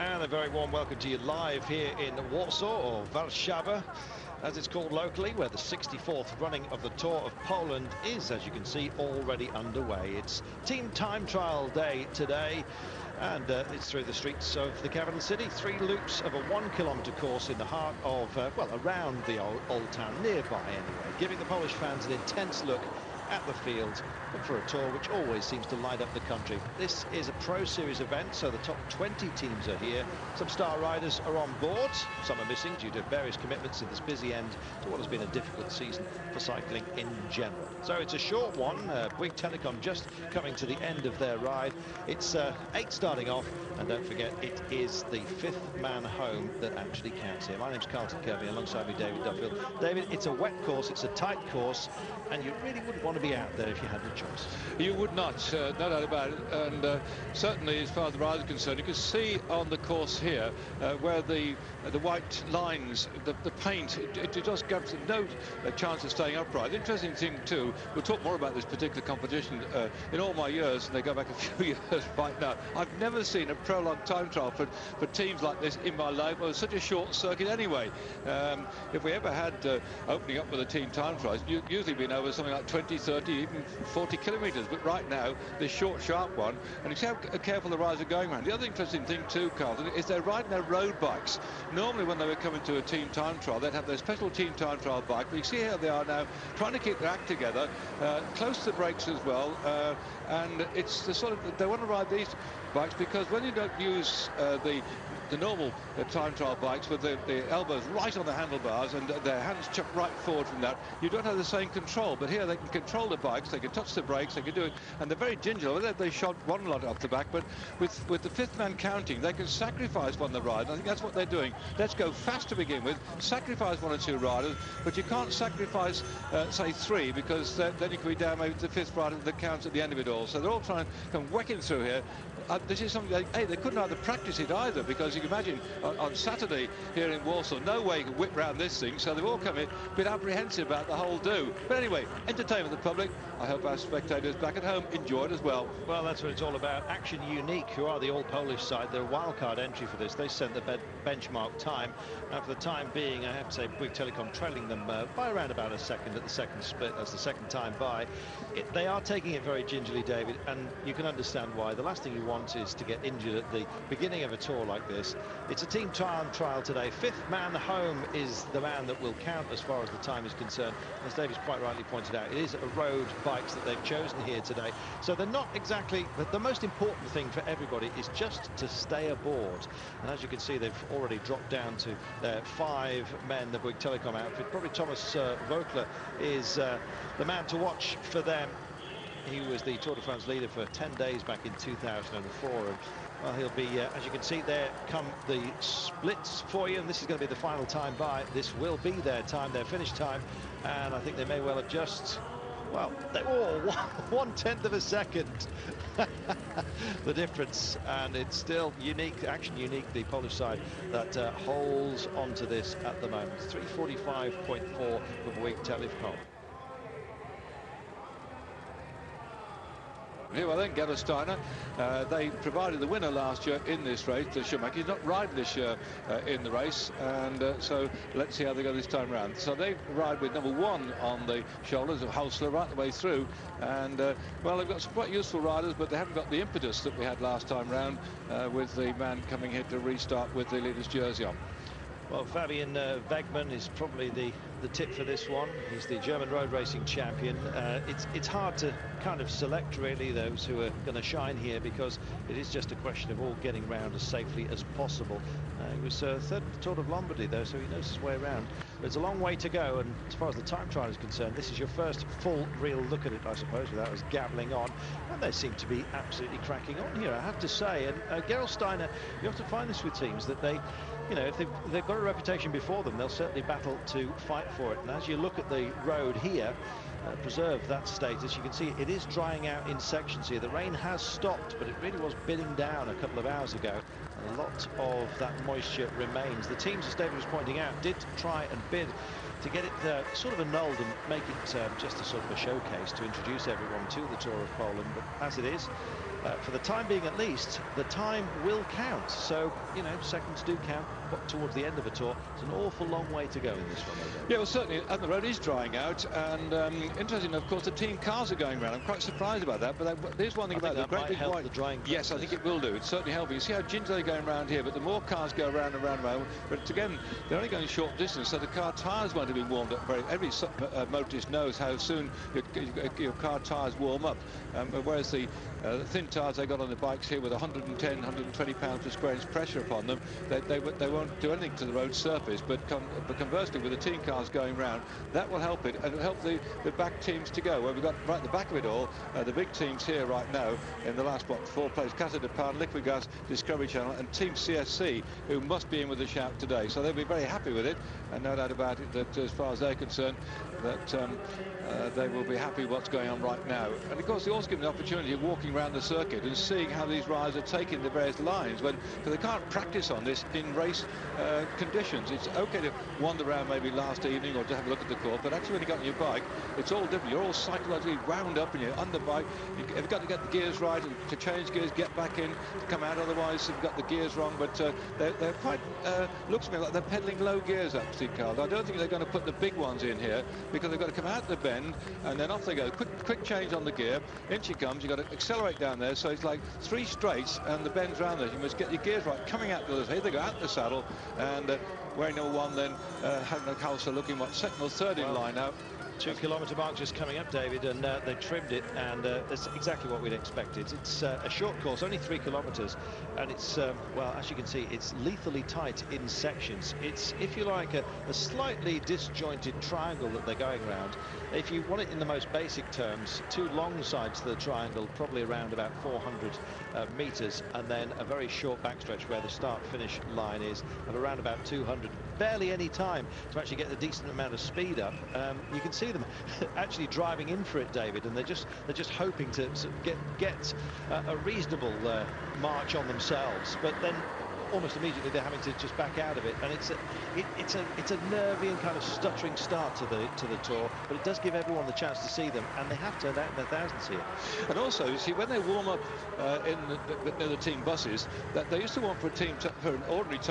And a very warm welcome to you live here in Warsaw, or Warszawa, as it's called locally, where the 64th running of the Tour of Poland is, as you can see, already underway. It's team time trial day today, and it's through the streets of the capital city. 3 loops of a 1-kilometre course in the heart of, well, around the old town, nearby anyway, giving the Polish fans an intense look at the field for a tour which always seems to light up the country. This is a Pro Series event, so the top 20 teams are here. Some star riders are on board. Some are missing due to various commitments in this busy end to what has been a difficult season for cycling in general. So it's a short one. Bouygues Telecom just coming to the end of their ride. It's 8 starting off, and don't forget, it is the 5th man home that actually counts here. My name's Carlton Kirby, alongside me David Duffield. David, it's a wet course, it's a tight course, and you really wouldn't want to be out there if you had the choice. You would not, no doubt about it. And certainly, as far as the ride is concerned, you can see on the course here where the white lines, the paint, it just gives no chance of staying upright. The interesting thing too, we'll talk more about this particular competition in all my years, and they go back a few years right now. I've never seen a prolonged time trial for teams like this in my life. Well, it's such a short circuit anyway. If we ever had opening up with a team time trial, you'd usually been over something like 20, 30, even 40 kilometres. But right now, this short, sharp one, and you see how careful the riders are going around. The other interesting thing too, Carlton, is they're riding their road bikes. Normally, when they were coming to a team time trial, they'd have their special team time trial bike. But you see how they are now, trying to keep their act together, close to the brakes as well. And it's the sort of, they want to ride these bikes because when you don't use the normal time trial bikes with the elbows right on the handlebars and their hands chucked right forward from that, you don't have the same control. But here they can control the bikes, they can touch the brakes, they can do it, and they're very gingerly. They shot one lot off the back, but with the 5th man counting, they can sacrifice one of the riders. I think that's what they're doing. Let's go fast to begin with, sacrifice 1 or 2 riders, but you can't sacrifice, say, 3, because then you could be down maybe to the 5th rider that counts at the end of it all. So they're all trying to come whacking through here. This is something they couldn't either practice it either, because you can imagine on Saturday here in Warsaw, no way you can whip round this thing, so they've all come in a bit apprehensive about the whole do. But anyway, entertainment the public. I hope our spectators back at home enjoy it as well. Well, that's what it's all about. Action Unique, who are the all-Polish side, they're a wildcard entry for this. They sent the benchmark time, and for the time being, I have to say, Bouygues Telecom trailing them by around about a second at the second split. That's the second time by. They are taking it very gingerly, David, and you can understand why. The last thing you want is to get injured at the beginning of a tour like this. It's a team time trial today. 5th man home is the man that will count as far as the time is concerned. As David's quite rightly pointed out, it is a road bikes that they've chosen here today. So they're not exactly, the most important thing for everybody is just to stay aboard. And as you can see, they've already dropped down to 5 men, the Bouygues Telecom outfit. Probably Thomas Voeckler is the man to watch for them. He was the Tour de France leader for 10 days back in 2004. And, well, he'll be, as you can see, there come the splits for you. And this is going to be the final time by. This will be their time, their finish time. And I think they may well adjust. Well, they're all 1/10 of a second. The difference, and it's still unique, Action Unique, the Polish side, that holds on to this at the moment. 3:45.4 for Bouygues Telecom. Yeah, well then, Gerhard Steiner, they provided the winner last year in this race. Schumacher is not riding this year in the race, and so let's see how they go this time around. So they ride with number 1 on the shoulders of Haussler right the way through, and well, they've got some quite useful riders, but they haven't got the impetus that we had last time round with the man coming here to restart with the leader's jersey on. Well, Fabian Wegmann is probably the tip for this one. He's the German road racing champion. It's hard to kind of select really those who are going to shine here, because it is just a question of all getting round as safely as possible. He was third at the Tour of Lombardy though, so he knows his way around. There's a long way to go, and as far as the time trial is concerned, this is your first full real look at it, I suppose, without us gabbling on. And they seem to be absolutely cracking on here, I have to say. And Gerhard Steiner, you have to find this with teams, that they, you know, if they've got a reputation before them, they'll certainly battle to fight for it. And as you look at the road here, preserve that status, you can see it is drying out in sections here. The rain has stopped, but it really was bidding down a couple of hours ago. A lot of that moisture remains. The teams, as David was pointing out, did try and bid to get it sort of annulled and make it just a sort of a showcase to introduce everyone to the Tour of Poland. But as it is, for the time being at least, the time will count. So, you know, seconds do count towards the end of a tour. It's an awful long way to go in this one. Yeah, well, certainly, and the road is drying out. And interesting, of course, the team cars are going around. I'm quite surprised about that. But there's one thing about the great big white. The drying yes, I think it will do. It's certainly helping. You see how gingerly they're going around here. But the more cars go around and around and around. But again, they're only going short distance, so the car tyres won't have been warmed up. Every motorist knows how soon your car tyres warm up. Whereas the thin tyres they got on the bikes here with 110, 120 pounds per square inch pressure upon them, they won't do anything to the road surface. But conversely, with the team cars going round, that will help it, and it'll help the back teams to go. Where we've got right at the back of it all, the big teams here right now in the last 4 places: Casa de Pan, Liquigas, Discovery Channel, and Team CSC, who must be in with a shout today. So they'll be very happy with it, and no doubt about it that as far as they're concerned, that they will be happy with what's going on right now. And of course, they also give them the opportunity of walking around the circuit and seeing how these riders are taking the various lines, because they can't practice on this in race conditions. It's okay to wander around maybe last evening or to have a look at the course, but actually when you got on your bike, it's all different. You're all psychologically wound up and you're on the bike. You've got to get the gears right, and to change gears, get back in, to come out, otherwise you've got the gears wrong. But they're quite, looks to me like they're pedaling low gears, actually, Carl. I don't think they're going to put the big ones in here, because they've got to come out the bend and then off they go. Quick change on the gear. In she comes. You've got to accelerate down there, so it's like 3 straights and the bends around there. You must get your gears right. Coming out the other side, they go out the saddle, and wearing number 1 then, Helmut Halser looking what, second or third in line now. 2 kilometre mark just coming up, David, and they trimmed it, and that's exactly what we'd expected. It's a short course, only 3 kilometres, and it's, well, as you can see, it's lethally tight in sections. It's, if you like, a slightly disjointed triangle that they're going around. If you want it in the most basic terms, 2 long sides to the triangle, probably around about 400 metres, and then a very short backstretch where the start-finish line is of around about 200. Barely any time to actually get a decent amount of speed up. You can see them actually driving in for it, David, and they're just hoping to sort of get a reasonable march on themselves, but then almost immediately they're having to just back out of it, and it's a nervy and kind of stuttering start to the tour, but it does give everyone the chance to see them, and they have turned out in their thousands here. And also, you see, when they warm up in the team buses, that they used to warm for an ordinary time